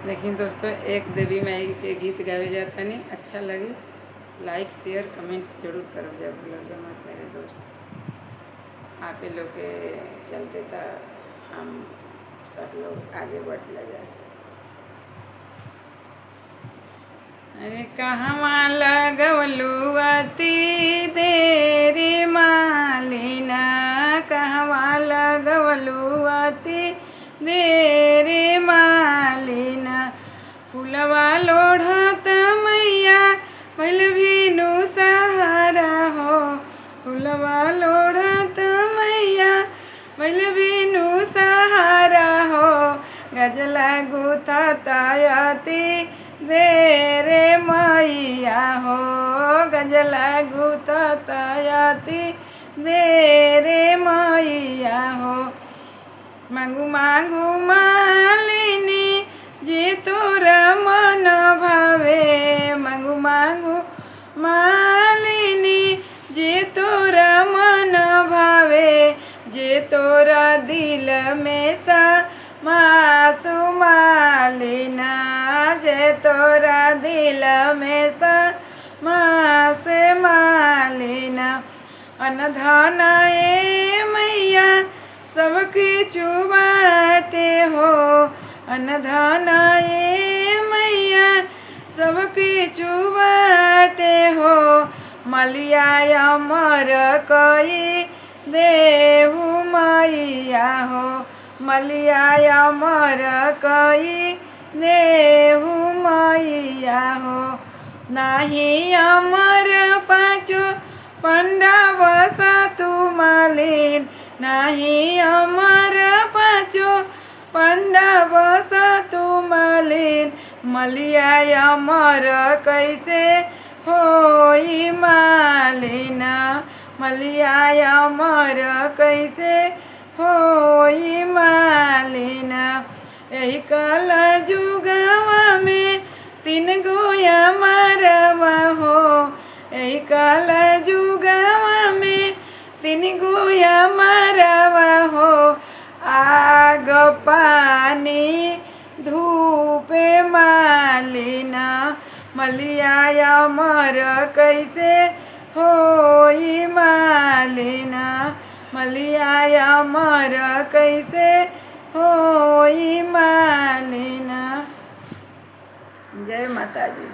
लेकिन दोस्तों एक देवी माई के गीत गावे जाता नहीं अच्छा लगे, लाइक शेयर कमेंट जरूर करो जब बोलो जो मत मेरे दोस्त। आप लोग के चलते था हम सब लोग आगे बढ़ जाए। अरे कहवा लगवलू अति देरी मालिना, कहवा लगवलू अति देरी मालिना, फुलवा लोढ़त मैया भइल भीनु सहारा हो, फुलवा लोढ़त मैया भइल भीनु सहारा हो, गजला गुथत अति देरे मैया हो, गजला गुथत अति देरे मैया हो। मांगू मांगू मालिनी जे तोरा मन भावे, मांगू मांगू मालिनी जे तोरा मन भावे, जे तोरा दिल में सा मासु मालिना, जे तोरा दिल में सा मास मालिना। अनधन ए मैया सबके चुबाटे हो, अनधन ए मैया सबके चुबाटे हो, मलिया अमर कई देहु मैया हो, मलिया अमर कई देहु मैया हो। नाही अमर पाँचो पंडा बसा तू मालिन, नाही अमर पाँचो पंडा बसा तू मालिन, मलिया अमर कैसे होई मालिना, मलिया अमर कैसे होई मालिना। यही कल जुगवा में तीन गोया मारवा हो, यही कल जुगवा में तीन गोया मारवा हो, आग पानी धूप मालिना, मलिया अमर कैसे होई मालिना, मलिया अमर कैसे होई मालिना। जय माता जी।